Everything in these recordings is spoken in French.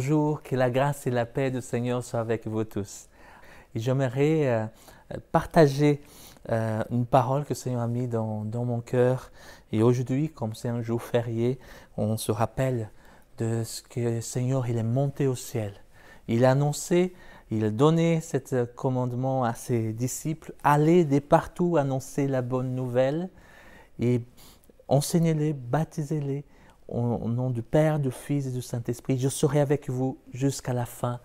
Bonjour, que la grâce et la paix du Seigneur soient avec vous tous. Et j'aimerais partager une parole que le Seigneur a mise dans mon cœur. Et aujourd'hui, comme c'est un jour férié, on se rappelle de ce que le Seigneur il est monté au ciel. Il a annoncé, il a donné ce commandement à ses disciples, allez de partout annoncer la bonne nouvelle et enseignez-les, baptisez-les au nom du Père, du Fils et du Saint-Esprit. Je serai avec vous jusqu'à la fin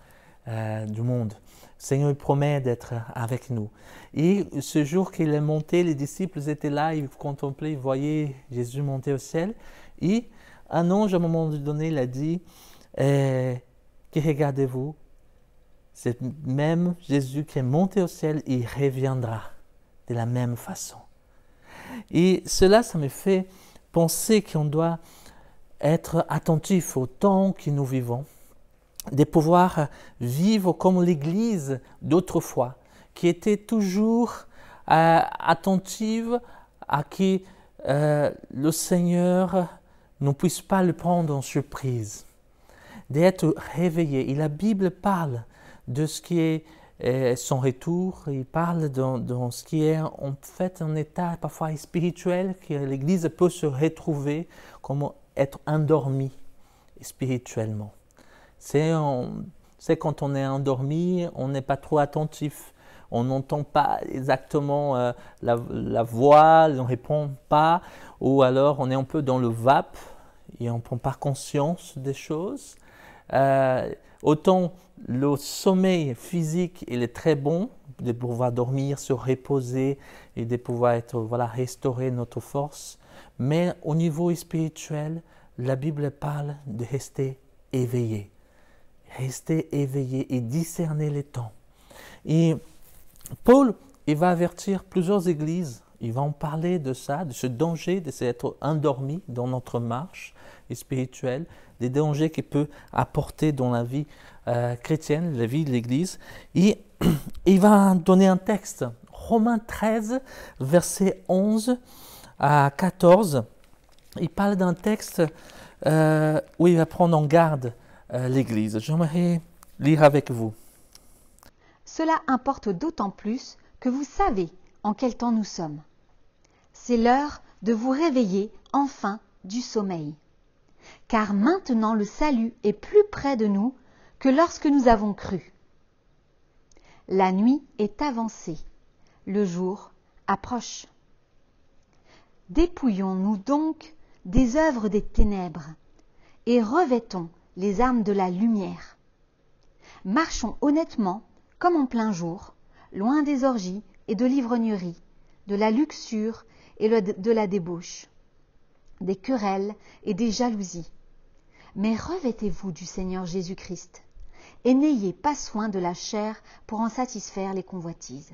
du monde. Le Seigneur promet d'être avec nous. Et ce jour qu'il est monté, les disciples étaient là, ils contemplaient, ils voyaient Jésus monter au ciel. Et un ange, à un moment donné, il a dit que regardez-vous, c'est même Jésus qui est monté au ciel, il reviendra de la même façon. Et cela, ça me fait penser qu'on doit être attentif au temps que nous vivons, de pouvoir vivre comme l'Église d'autrefois, qui était toujours attentive à que le Seigneur ne puisse pas le prendre en surprise, d'être réveillé. Et la Bible parle de ce qui est son retour, il parle dans ce qui est en fait un état parfois spirituel, que l'Église peut se retrouver comme être endormi spirituellement. C'est quand on est endormi, on n'est pas trop attentif, on n'entend pas exactement la voix, on ne répond pas, ou alors on est un peu dans le vape et on ne prend pas conscience des choses. Autant le sommeil physique il est très bon, de pouvoir dormir, se reposer et de pouvoir restaurer notre force, mais au niveau spirituel, la Bible parle de rester éveillé. Rester éveillé et discerner les temps. Et Paul, il va avertir plusieurs églises, il va en parler de ça, de ce danger d'être endormi dans notre marche spirituelle, des dangers qu'il peut apporter dans la vie chrétienne, la vie de l'église. Et il va donner un texte, Romains 13, versets 11 à 14. Il parle d'un texte où il va prendre en garde l'Église. J'aimerais lire avec vous. Cela importe d'autant plus que vous savez en quel temps nous sommes. C'est l'heure de vous réveiller enfin du sommeil. Car maintenant le salut est plus près de nous que lorsque nous avons cru. La nuit est avancée, le jour approche. Dépouillons-nous donc des œuvres des ténèbres et revêtons les armes de la lumière. Marchons honnêtement comme en plein jour, loin des orgies et de l'ivrognerie, de la luxure et de la débauche, des querelles et des jalousies. Mais revêtez-vous du Seigneur Jésus-Christ et n'ayez pas soin de la chair pour en satisfaire les convoitises.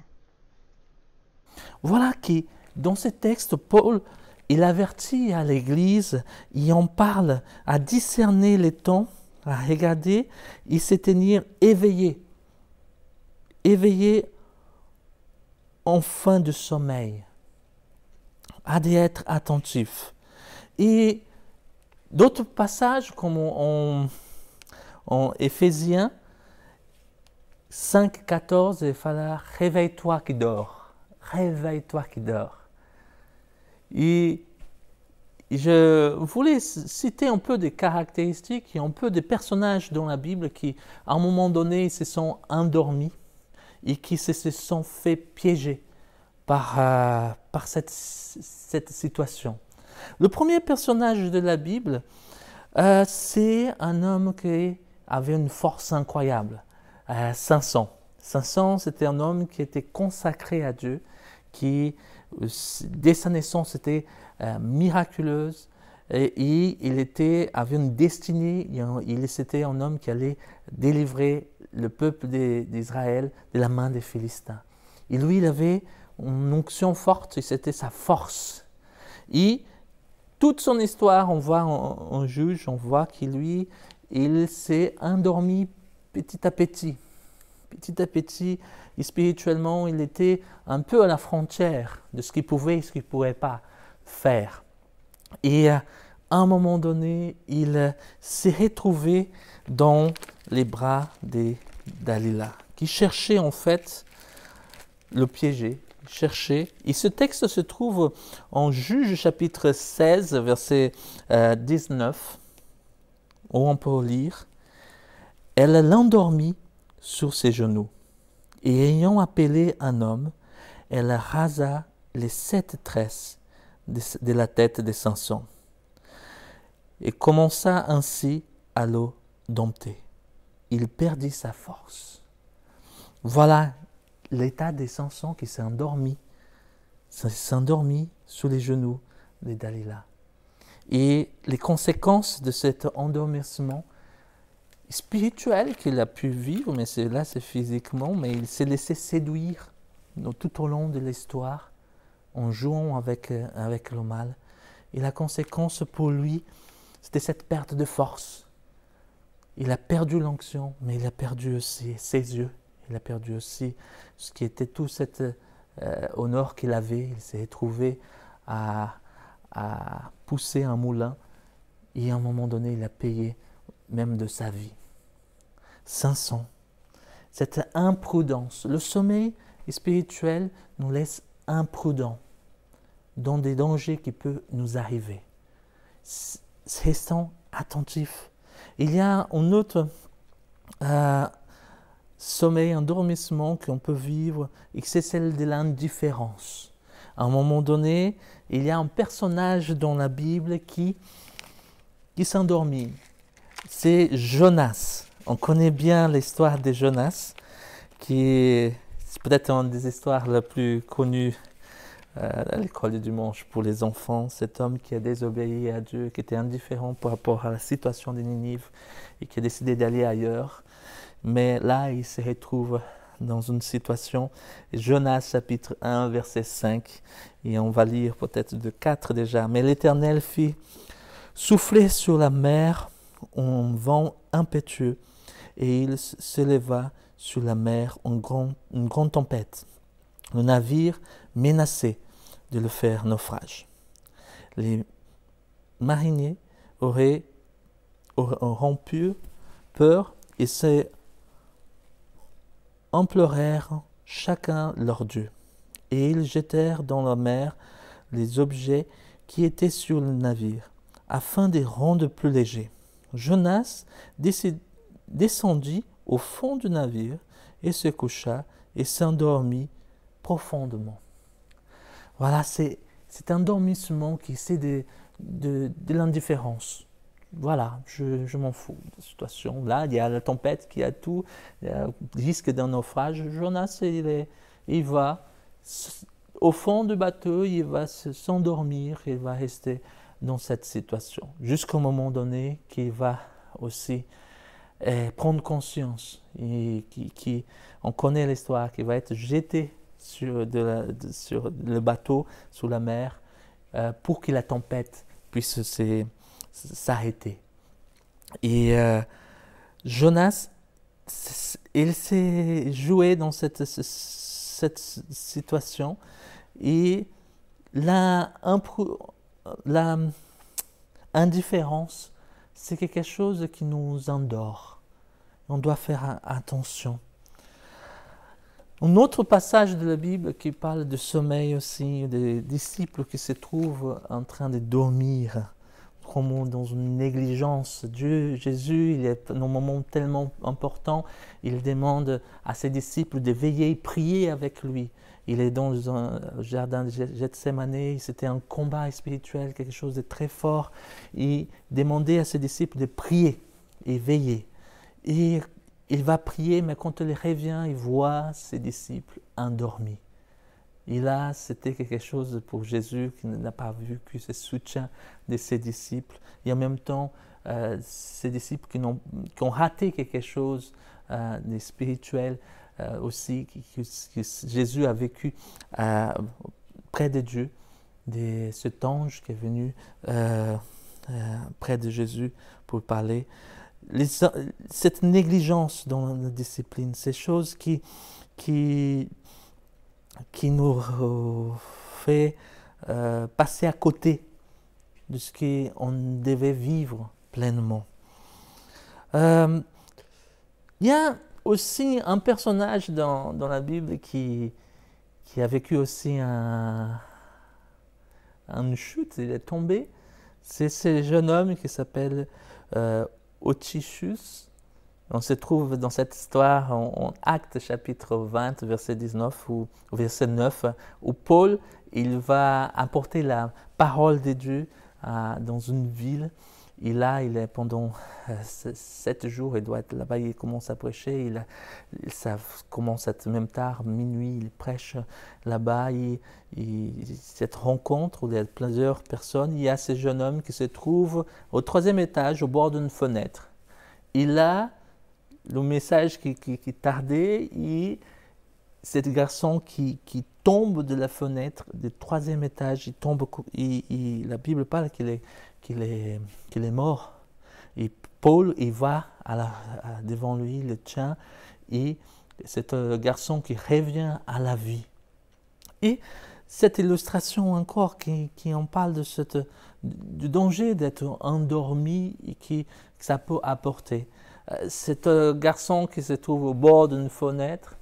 Voilà qui, dans ce texte, Paul, il avertit à l'Église, il en parle, à discerner les temps, à regarder et se tenir éveillé. Éveillé en fin de sommeil, à être attentif. Et d'autres passages, comme en Éphésiens 5, 14, il fallait « Réveille-toi qui dors ». Réveille-toi qui dors. Et je voulais citer un peu des caractéristiques et un peu des personnages dans la Bible qui, à un moment donné, se sont endormis et qui se sont fait piéger par cette situation. Le premier personnage de la Bible, c'est un homme qui avait une force incroyable, Samson. Samson, c'était un homme qui était consacré à Dieu, qui, dès sa naissance, était miraculeuse et il avait une destinée, c'était un homme qui allait délivrer le peuple d'Israël de la main des Philistins. Et lui, il avait une onction forte et c'était sa force. Et toute son histoire, on voit en Juge, on voit qu'il lui, il s'est endormi petit à petit. Petit à petit, et spirituellement, il était un peu à la frontière de ce qu'il pouvait et ce qu'il ne pouvait pas faire. Et à un moment donné, il s'est retrouvé dans les bras de Dalila, qui cherchait en fait le piéger, cherchait. Et ce texte se trouve en Juges chapitre 16, verset 19, où on peut lire « Elle l'endormit sur ses genoux, et ayant appelé un homme, elle rasa les 7 tresses de la tête de Samson, et commença ainsi à le dompter. Il perdit sa force. » Voilà l'état de Samson qui s'est endormi sous les genoux de Dalila. Et les conséquences de cet endormissement spirituel qu'il a pu vivre, mais c'est physiquement, mais il s'est laissé séduire tout au long de l'histoire en jouant avec le mal. Et la conséquence pour lui, c'était cette perte de force. Il a perdu l'onction, mais il a perdu aussi ses yeux. Il a perdu aussi ce qui était tout cet honneur qu'il avait. Il s'est retrouvé à pousser un moulin et à un moment donné, il a payé même de sa vie. Samson, cette imprudence, le sommeil spirituel nous laisse imprudents dans des dangers qui peuvent nous arriver. Restons attentifs. Il y a un autre sommeil, un endormissement qu'on peut vivre, et c'est celle de l'indifférence. À un moment donné, il y a un personnage dans la Bible qui s'endormit. C'est Jonas. On connaît bien l'histoire de Jonas, qui est peut-être une des histoires les plus connues à l'école du dimanche pour les enfants. Cet homme qui a désobéi à Dieu, qui était indifférent par rapport à la situation de Ninive et qui a décidé d'aller ailleurs. Mais là, il se retrouve dans une situation, Jonas chapitre 1, verset 5, et on va lire peut-être de 4 déjà. « Mais l'Éternel fit souffler sur la mer un vent impétueux, et il s'éleva sur la mer une grande tempête. Le navire menaçait de le faire naufrage. Les mariniers auront peur et se implorèrent chacun leur Dieu. Et ils jetèrent dans la mer les objets qui étaient sur le navire, afin de les rendre plus légers. Jonas descendit au fond du navire et se coucha et s'endormit profondément. » Voilà, c'est un endormissement qui c'est de l'indifférence. Voilà, je m'en fous de la situation. Là, il y a la tempête qui a tout, il y a le risque d'un naufrage. Jonas, il va au fond du bateau, il va s'endormir, il va rester dans cette situation. Jusqu'au moment donné qu'il va aussi prendre conscience. Et on connaît l'histoire, qu'il va être jeté sur le bateau, sous la mer, pour que la tempête puisse s'arrêter. Et Jonas, il s'est joué dans cette situation, et l'indifférence, c'est quelque chose qui nous endort. On doit faire attention. Un autre passage de la Bible qui parle de sommeil aussi, des disciples qui se trouvent en train de dormir, comme dans une négligence. Jésus, il est dans un moment tellement important, il demande à ses disciples de veiller et prier avec lui. Il est dans un jardin de Gethsémani, c'était un combat spirituel, quelque chose de très fort. Il demandait à ses disciples de prier et veiller. Et il va prier, mais quand il revient, il voit ses disciples endormis. Et là, c'était quelque chose pour Jésus qui n'a pas vu que ce soutien de ses disciples. Et en même temps, ces disciples qui ont raté quelque chose de spirituel aussi, que Jésus a vécu près de Dieu, de cet ange qui est venu près de Jésus pour parler. Cette négligence dans la discipline, ces choses qui nous fait passer à côté de ce qu'on devait vivre pleinement. Il y a aussi un personnage dans la Bible qui a vécu aussi une chute, il est tombé. C'est ce jeune homme qui s'appelle Otychus. On se trouve dans cette histoire en Actes chapitre 20, verset 19 ou verset 9, où Paul il va apporter la parole de Dieu dans une ville. Et là, il est pendant 7 jours, il doit être là-bas, il commence à prêcher. Ça commence à être même tard, minuit, il prêche là-bas. Cette rencontre où il y a plusieurs personnes, il y a ce jeune homme qui se trouve au 3e étage, au bord d'une fenêtre. Il a le message qui tardait, et cet garçon qui tombe de la fenêtre du 3e étage, il tombe, la Bible parle qu'il est mort. Et Paul, il va devant lui, il le tient, et c'est un garçon qui revient à la vie. Et cette illustration encore qui en parle du danger d'être endormi et que ça peut apporter. C'est un garçon qui se trouve au bord d'une fenêtre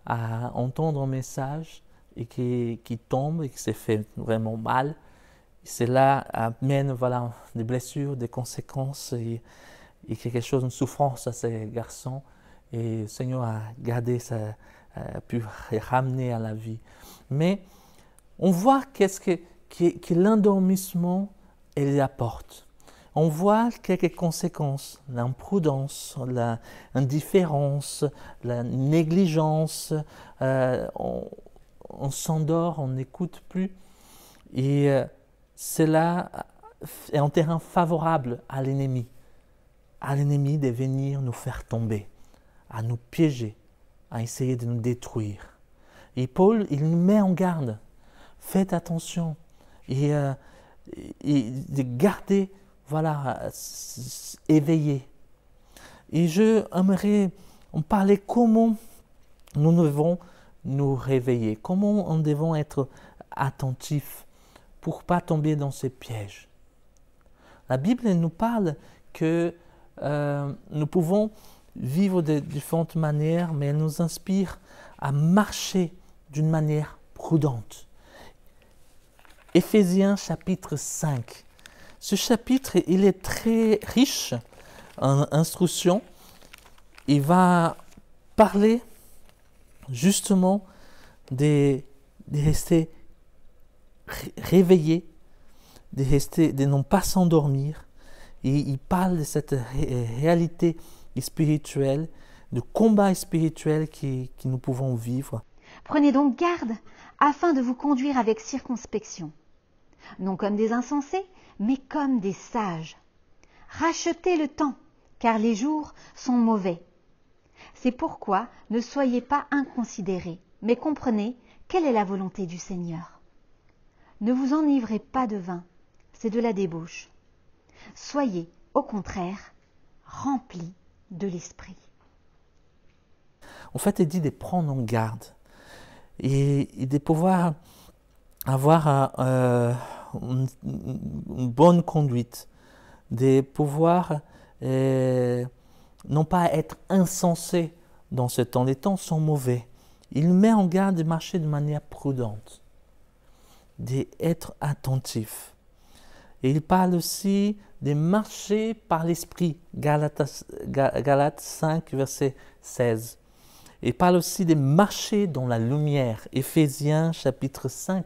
à entendre un message et qui tombe et qui s'est fait vraiment mal. Cela amène des blessures, des conséquences et quelque chose, une souffrance à ces garçons. Et le Seigneur a gardé ça, a pu ramener à la vie. Mais on voit qu'est-ce que l'endormissement il apporte. On voit quelques conséquences, l'imprudence, l'indifférence, la négligence. On s'endort, on n'écoute plus. Et cela est un terrain favorable à l'ennemi de venir nous faire tomber, à nous piéger, à essayer de nous détruire. Et Paul, il nous met en garde. Faites attention et de garder, éveillé. Et je aimerais en parler comment nous devons nous réveiller, comment nous devons être attentifs pour ne pas tomber dans ces pièges. La Bible nous parle que nous pouvons vivre de différentes manières, mais elle nous inspire à marcher d'une manière prudente. Éphésiens chapitre 5. Ce chapitre, il est très riche en instructions. Il va parler justement de rester réveillé, de ne pas s'endormir. Et il parle de cette réalité spirituelle, du combat spirituel que nous pouvons vivre. Prenez donc garde afin de vous conduire avec circonspection, non comme des insensés, mais comme des sages. Rachetez le temps, car les jours sont mauvais. C'est pourquoi ne soyez pas inconsidérés, mais comprenez quelle est la volonté du Seigneur. Ne vous enivrez pas de vin, c'est de la débauche. Soyez, au contraire, remplis de l'Esprit. En fait, il dit de prendre en garde et de pouvoir avoir une bonne conduite, de pouvoir non pas être insensé dans ce temps. Les temps sont mauvais. Il met en garde de marcher de manière prudente, d'être attentif. Et il parle aussi de marcher par l'Esprit, Galates 5, verset 16. Il parle aussi de marcher dans la lumière, Éphésiens chapitre 5,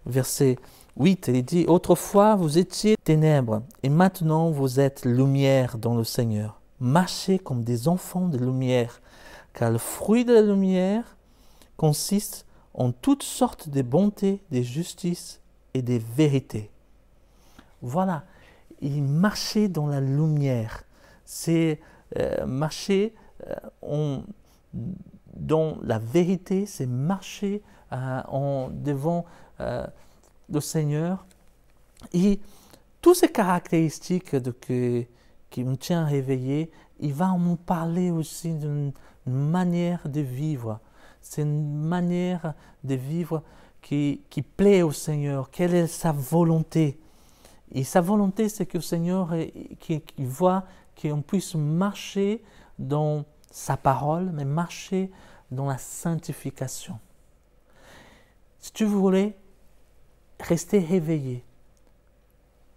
verset 8. Il dit « Autrefois vous étiez ténèbres, et maintenant vous êtes lumière dans le Seigneur. Marchez comme des enfants de lumière, car le fruit de la lumière consiste en toutes sortes de bonté, de justice et de vérité. » Voilà, il marchait dans la lumière. C'est marcher dans la vérité, c'est marcher devant le Seigneur. Et toutes ces caractéristiques qui nous tiennent réveillés, il va nous parler aussi d'une manière de vivre. C'est une manière de vivre qui plaît au Seigneur. Quelle est sa volonté? Et sa volonté, c'est que le Seigneur qu'il voit qu'on puisse marcher dans sa parole, mais marcher dans la sanctification. Si tu voulais rester éveillé,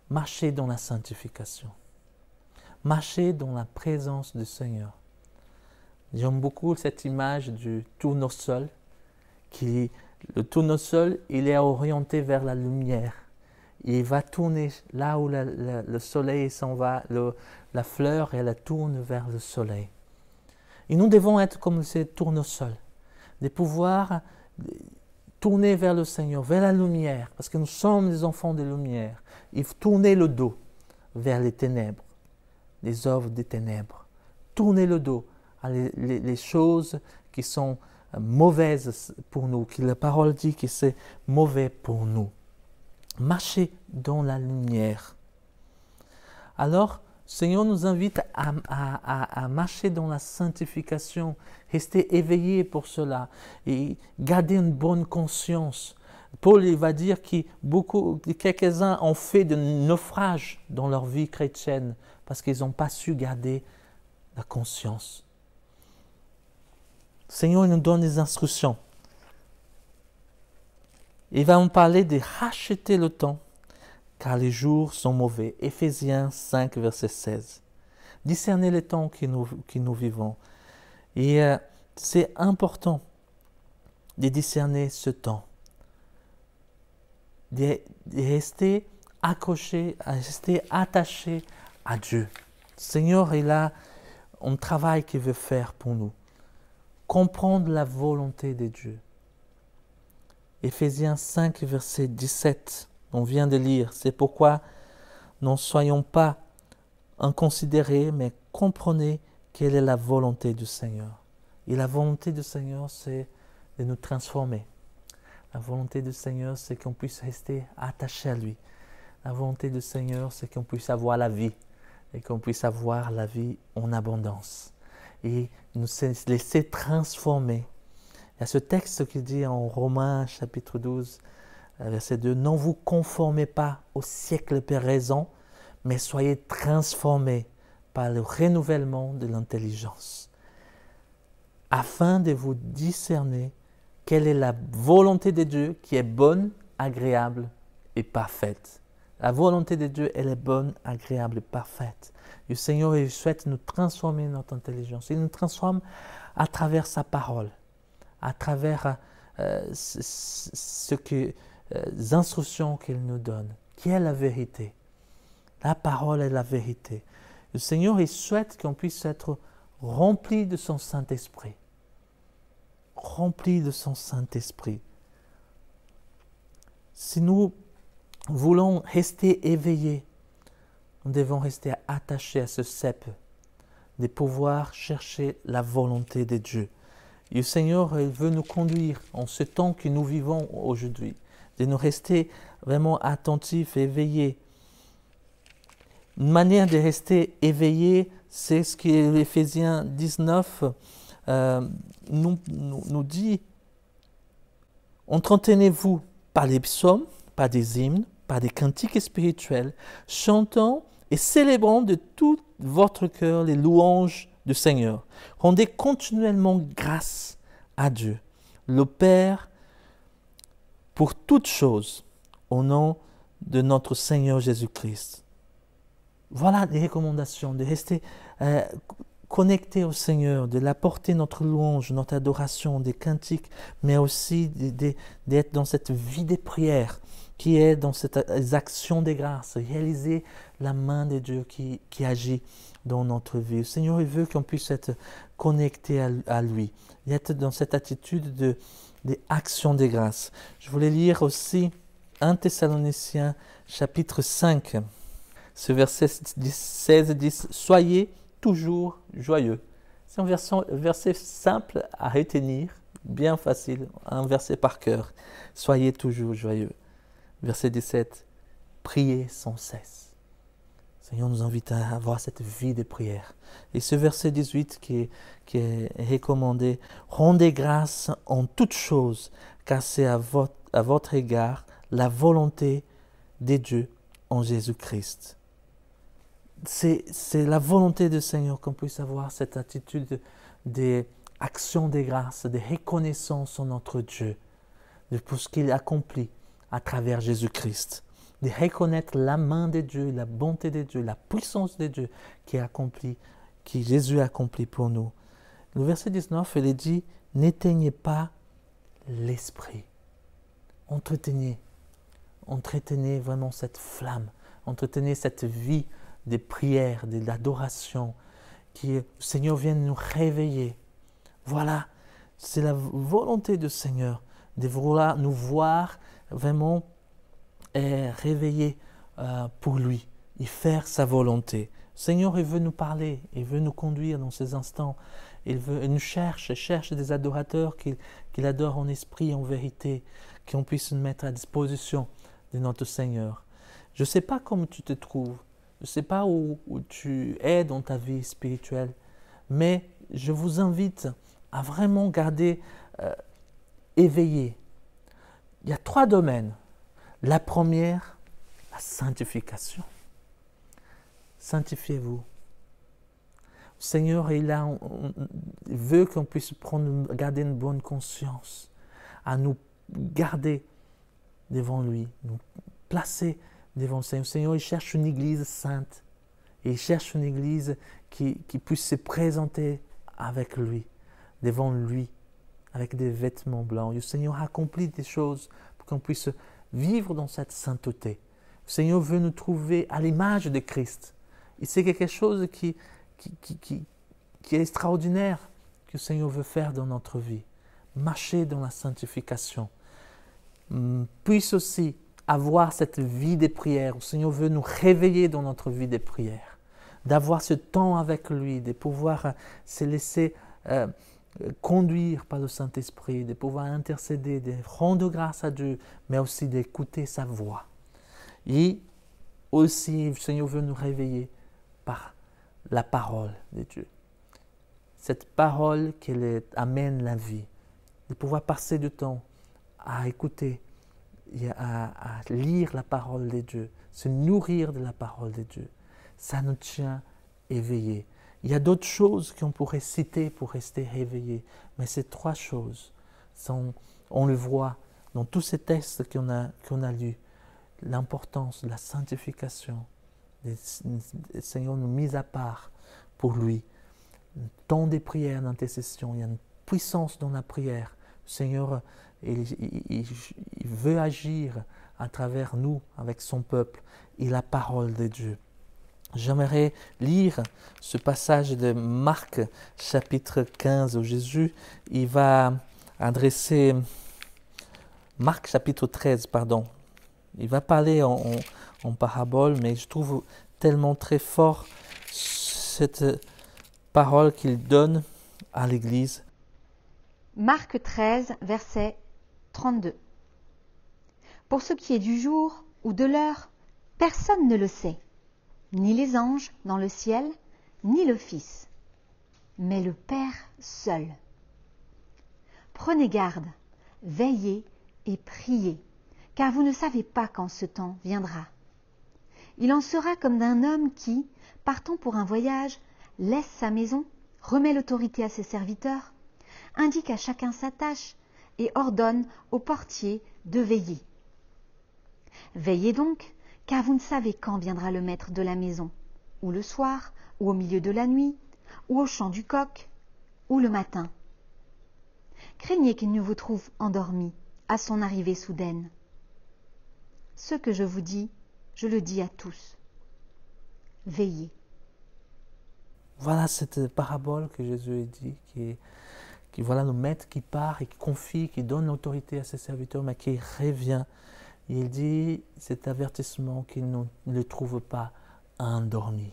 marcher dans la sanctification, marcher dans la présence du Seigneur. J'aime beaucoup cette image du tournesol. Le tournesol, il est orienté vers la lumière. Il va tourner là où le soleil s'en va, la fleur, elle tourne vers le soleil. Et nous devons être comme ces tournesols, de pouvoir tourner vers le Seigneur, vers la lumière, parce que nous sommes des enfants de lumière. Il faut tourner le dos vers les ténèbres, les œuvres des ténèbres. Tourner le dos à les choses qui sont mauvaises pour nous, que la parole dit que c'est mauvais pour nous. Marcher dans la lumière. Alors, le Seigneur nous invite à marcher dans la sanctification, rester éveillé pour cela et garder une bonne conscience. Paul il va dire que quelques-uns ont fait de naufrages dans leur vie chrétienne parce qu'ils n'ont pas su garder la conscience. Le Seigneur nous donne des instructions. Il va nous parler de racheter le temps, car les jours sont mauvais. Éphésiens 5, verset 16. Discerner les temps que nous vivons. Et c'est important de discerner ce temps. De rester accroché, de rester attaché à Dieu. Le Seigneur est là, un travail qu'il veut faire pour nous. Comprendre la volonté de Dieu. Éphésiens 5, verset 17, on vient de lire. C'est pourquoi ne soyons pas inconsidérés, mais comprenez quelle est la volonté du Seigneur. Et la volonté du Seigneur, c'est de nous transformer. La volonté du Seigneur, c'est qu'on puisse rester attaché à lui. La volonté du Seigneur, c'est qu'on puisse avoir la vie et qu'on puisse avoir la vie en abondance. Et nous laisser transformer. Il y a ce texte qui dit en Romains chapitre 12, verset 2, « Ne vous conformez pas au siècle présent, mais soyez transformés par le renouvellement de l'intelligence, afin de vous discerner quelle est la volonté de Dieu qui est bonne, agréable et parfaite. » La volonté de Dieu, elle est bonne, agréable et parfaite. Le Seigneur, il souhaite nous transformer notre intelligence. Il nous transforme à travers sa parole, à travers les instructions qu'il nous donne, qui est la vérité. La parole est la vérité. Le Seigneur, il souhaite qu'on puisse être rempli de son Saint-Esprit. Rempli de son Saint-Esprit. Si nous voulons rester éveillés, nous devons rester attachés à ce cep, de pouvoir chercher la volonté de Dieu. Et le Seigneur, il veut nous conduire en ce temps que nous vivons aujourd'hui, de nous rester vraiment attentifs, éveillés. Une manière de rester éveillés, c'est ce que l'Éphésiens 19 nous dit. Entretenez-vous par les psaumes, par des hymnes, par des cantiques spirituels, chantant et célébrant de tout votre cœur les louanges du Seigneur. Rendez continuellement grâce à Dieu, le Père, pour toutes choses, au nom de notre Seigneur Jésus-Christ. Voilà des recommandations, de rester connecté au Seigneur, de l'apporter notre louange, notre adoration, des cantiques, mais aussi d'être dans cette vie de prière, qui est dans ces actions de grâce, réaliser la main de Dieu qui agit dans notre vie. Le Seigneur, il veut qu'on puisse être connecté à lui, être dans cette attitude d'action de grâce. Je voulais lire aussi 1 Thessaloniciens chapitre 5, ce verset 16 dit « Soyez toujours joyeux ». C'est un verset simple à retenir, bien facile, un verset par cœur. « Soyez toujours joyeux ». Verset 17, « Priez sans cesse ». Le Seigneur nous invite à avoir cette vie de prière. Et ce verset 18 qui est recommandé, « Rendez grâce en toutes choses, car c'est à votre égard la volonté de Dieu en Jésus-Christ. C'est la volonté du Seigneur qu'on puisse avoir cette attitude d'actions de grâce, de reconnaissance en notre Dieu, de tout ce qu'il accomplit à travers Jésus-Christ, de reconnaître la main de Dieu, la bonté de Dieu, la puissance de Dieu qui Jésus a accompli pour nous. Le verset 19, il est dit, n'éteignez pas l'esprit. Entretenez vraiment cette flamme, entretenez cette vie de prière, d'adoration, que le Seigneur vienne nous réveiller. Voilà, c'est la volonté du Seigneur de vouloir nous voir vraiment réveillés pour lui et faire sa volonté. Le Seigneur, il veut nous parler, il veut nous conduire dans ces instants. Il nous cherche des adorateurs qu'il adore en esprit et en vérité, qu'on puisse nous mettre à disposition de notre Seigneur. Je ne sais pas comment tu te trouves, je ne sais pas où tu es dans ta vie spirituelle, mais je vous invite à vraiment garder éveillé. Il y a 3 domaines. La première, la sanctification. Sanctifiez-vous. Le Seigneur, il veut qu'on puisse garder une bonne conscience, à nous garder devant lui, nous placer devant le Seigneur. Le Seigneur, il cherche une église sainte. Et il cherche une église qui puisse se présenter avec lui, devant lui, avec des vêtements blancs. Le Seigneur a accompli des choses pour qu'on puisse vivre dans cette sainteté. Le Seigneur veut nous trouver à l'image de Christ. Et c'est quelque chose qui est extraordinaire que le Seigneur veut faire dans notre vie. Marcher dans la sanctification. Puisse aussi avoir cette vie de prière. Le Seigneur veut nous réveiller dans notre vie de prière. D'avoir ce temps avec lui, de pouvoir se laisser conduire par le Saint-Esprit, de pouvoir intercéder, de rendre grâce à Dieu, mais aussi d'écouter sa voix. Et aussi, le Seigneur veut nous réveiller par la parole de Dieu. Cette parole qui amène la vie. De pouvoir passer du temps à écouter, et à lire la parole de Dieu, se nourrir de la parole de Dieu. Ça nous tient éveillés. Il y a d'autres choses qu'on pourrait citer pour rester éveillés, mais ces 3 choses, on le voit dans tous ces textes qu'on a lus, l'importance de la sanctification, le Seigneur nous mis à part pour lui. Un temps de prière, d'intercession, il y a une puissance dans la prière. Le Seigneur, il veut agir à travers nous, avec son peuple, et la parole de Dieu. J'aimerais lire ce passage de Marc, chapitre 15, où Jésus, il va adresser, Marc, chapitre 13, pardon. Il va parler en parabole, mais je trouve tellement très fort cette parole qu'il donne à l'Église. Marc 13, verset 32. Pour ce qui est du jour ou de l'heure, personne ne le sait, ni les anges dans le ciel, ni le Fils, mais le Père seul. Prenez garde, veillez et priez, car vous ne savez pas quand ce temps viendra. Il en sera comme d'un homme qui, partant pour un voyage, laisse sa maison, remet l'autorité à ses serviteurs, indique à chacun sa tâche et ordonne au portier de veiller. Veillez donc, car vous ne savez quand viendra le maître de la maison, ou le soir, ou au milieu de la nuit, ou au chant du coq, ou le matin. Craignez qu'il ne vous trouve endormis à son arrivée soudaine. Ce que je vous dis, je le dis à tous. Veillez. Voilà cette parabole que Jésus a dit, qui voilà le maître qui part et qui confie, qui donne l'autorité à ses serviteurs, mais qui revient. Il dit cet avertissement qu'il ne le trouve pas endormi.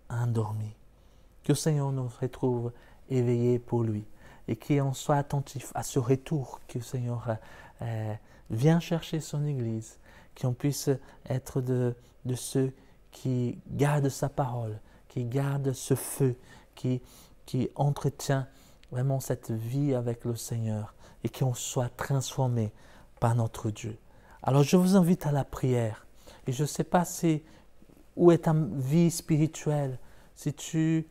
Que le Seigneur nous retrouve éveillés pour lui et qu'on soit attentif à ce retour que le Seigneur vient chercher son Église, qu'on puisse être de ceux qui gardent sa parole, qui gardent ce feu, qui entretient vraiment cette vie avec le Seigneur et qu'on soit transformé par notre Dieu. Alors je vous invite à la prière Et je ne sais pas où est ta vie spirituelle, si tu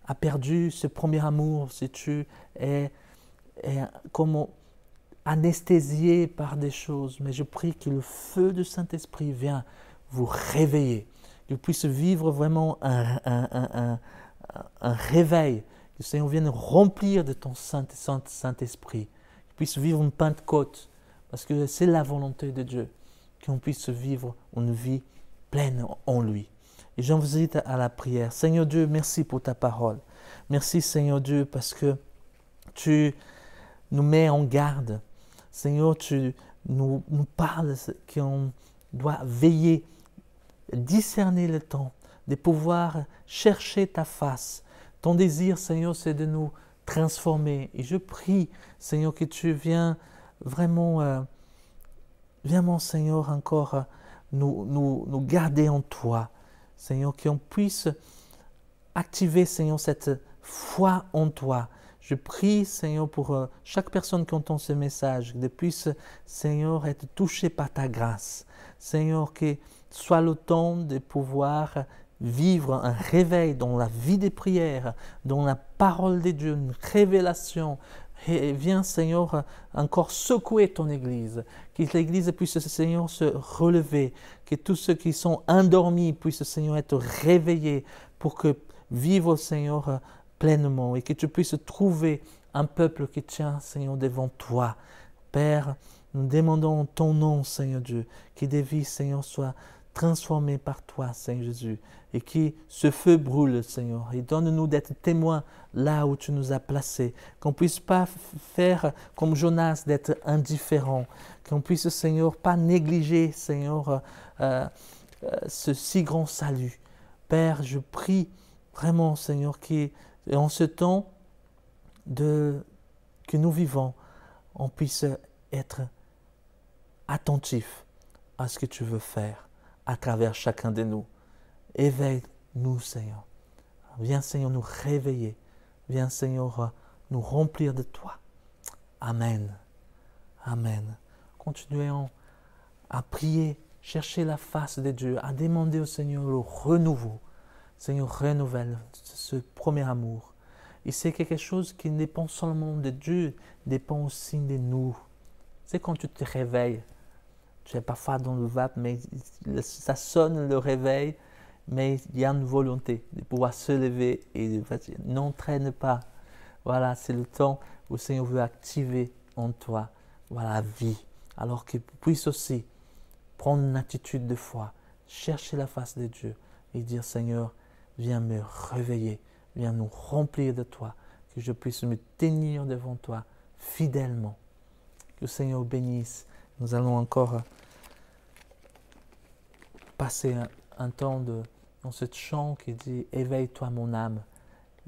as perdu ce premier amour, si tu es comme anesthésié par des choses. Mais je prie que le feu du Saint-Esprit vienne vous réveiller, que vous puissiez vivre vraiment un réveil, que le Seigneur vienne remplir de ton Saint-Esprit, que puisse vivre une Pentecôte, parce que c'est la volonté de Dieu, qu'on puisse vivre une vie pleine en lui. Et j'invite à la prière. Seigneur Dieu, merci pour ta parole. Merci Seigneur Dieu, parce que tu nous mets en garde. Seigneur, tu nous parles qu'on doit veiller, discerner le temps, de pouvoir chercher ta face. Ton désir, Seigneur, c'est de nous transformer. Et je prie, Seigneur, que tu viennes vraiment, Seigneur, encore nous garder en toi. Seigneur, qu'on puisse activer, Seigneur, cette foi en toi. Je prie, Seigneur, pour chaque personne qui entend ce message, de puisse, Seigneur, être touché par ta grâce. Seigneur, que soit le temps de pouvoir vivre un réveil dans la vie des prières, dans la parole de Dieu, une révélation. Et viens, Seigneur, encore secouer ton Église, que l'Église puisse, Seigneur, se relever, que tous ceux qui sont endormis puissent, Seigneur, être réveillés pour que vivre, Seigneur, pleinement, et que tu puisses trouver un peuple qui tient, Seigneur, devant toi. Père, nous demandons en ton nom, Seigneur Dieu, que des vies, Seigneur, soient transformées par toi, Seigneur Jésus, et que ce feu brûle, Seigneur, et donne-nous d'être témoins là où tu nous as placés, qu'on ne puisse pas faire comme Jonas, d'être indifférent, qu'on puisse, Seigneur, pas négliger, Seigneur, ce si grand salut. Père, je prie vraiment, Seigneur, qu'en ce temps que nous vivons, on puisse être attentif à ce que tu veux faire à travers chacun de nous. Éveille-nous, Seigneur. Viens, Seigneur, nous réveiller. Viens, Seigneur, nous remplir de toi. Amen. Amen. Continuons à prier, chercher la face de Dieu, à demander au Seigneur le renouveau. Seigneur, renouvelle ce premier amour. Et c'est quelque chose qui ne dépend seulement de Dieu, dépend aussi de nous. C'est quand tu te réveilles, tu es parfois dans le vape, mais ça sonne le réveil, mais il y a une volonté de pouvoir se lever et n'entraîne pas. Voilà, c'est le temps où le Seigneur veut activer en toi la vie. Alors qu'il puisse aussi prendre une attitude de foi, chercher la face de Dieu et dire, Seigneur, viens me réveiller, viens nous remplir de toi, que je puisse me tenir devant toi fidèlement. Que le Seigneur bénisse. Nous allons encore passer un temps dans ce chant qui dit « Éveille-toi mon âme »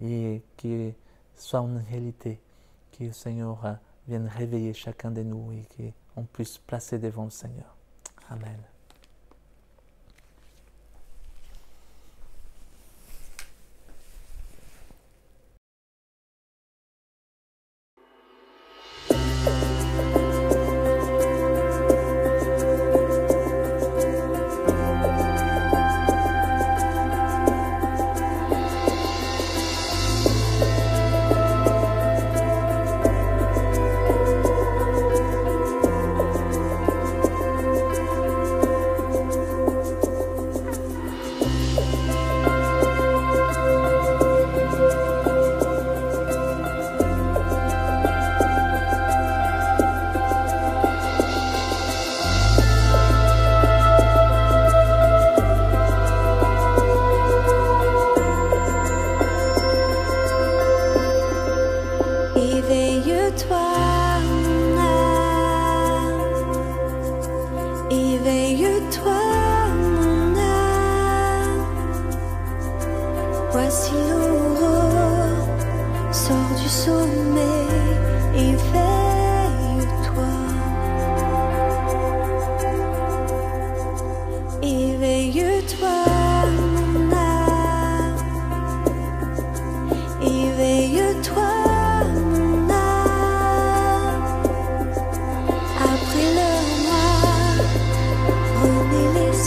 et qui soit une réalité, que le Seigneur vienne réveiller chacun de nous et qu'on puisse placer devant le Seigneur. Amen. Voici l'aurore, sors du sommeil, éveille-toi. Éveille-toi, mon âme. Éveille-toi, mon âme. Après le noir, renaît l'esprit.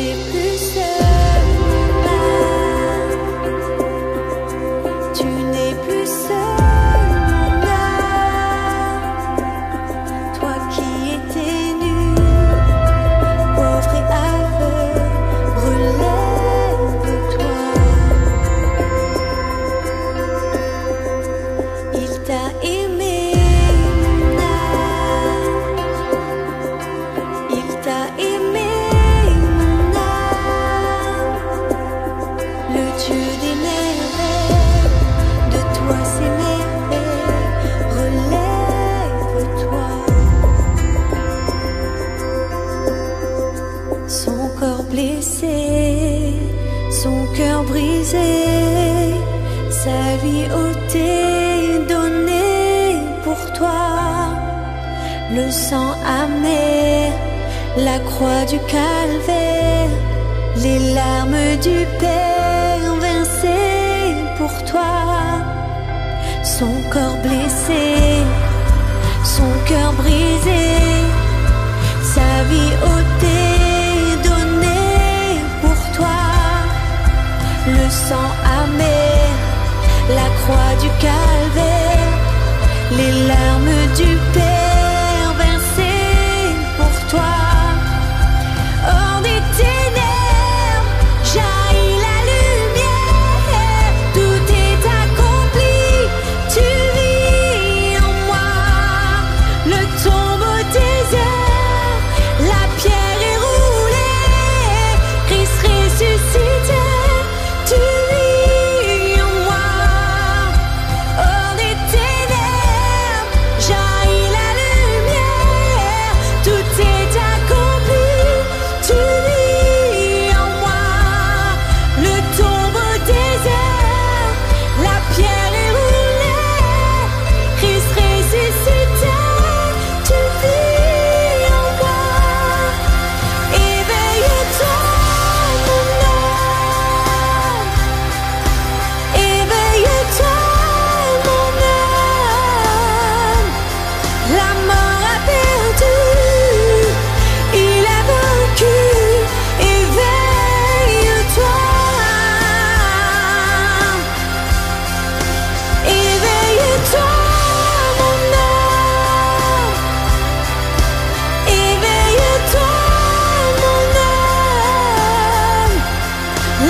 n'es plus seul, mon âme. Tu n'es plus seul, mon âme. Toi qui étais nu, pauvre et aveugle, relève-toi. Il t'a aimé, mon âme. Il t'a aimé, mon âme. Le Dieu des merveilles, de toi ces merveilles, relève-toi. Son corps blessé, son cœur brisé, sa vie ôtée, donnée pour toi. Le sang amer, la croix du calvaire, les larmes du Père versées pour toi. Son corps blessé, son cœur brisé, sa vie ôtée, donnée pour toi. Le sang amer, la croix du calvaire, les larmes du Père versées pour toi. Hors des ténèbres, jaillit la lumière, tout est accompli, tu vis en moi. Le tombeau désert, la pierre est roulée, Christ ressuscité, tu vis en moi. Hors des ténèbres, jaillit la lumière, tout est accompli, tu vis en moi. Le tombeau désert, la pierre est roulée, Christ ressuscité, tu vis en moi. Éveille-toi, mon âme. Éveille-toi, mon âme. La mort a perdu, il a vaincu. Éveille-toi. Éveille-toi, mon âme. Éveille-toi, mon âme.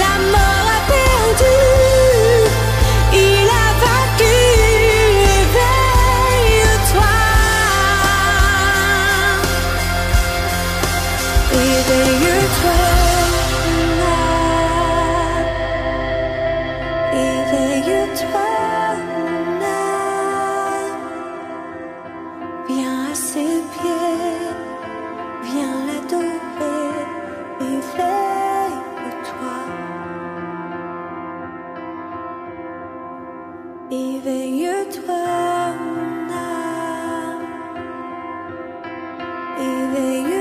La mort a perdu, il a vaincu. Éveille-toi. Éveille-toi, mon âme. Éveille-toi, mon âme. Viens à ses pieds, viens l'adorer. Éveille-toi. Éveille-toi, mon âme. Éveille-toi.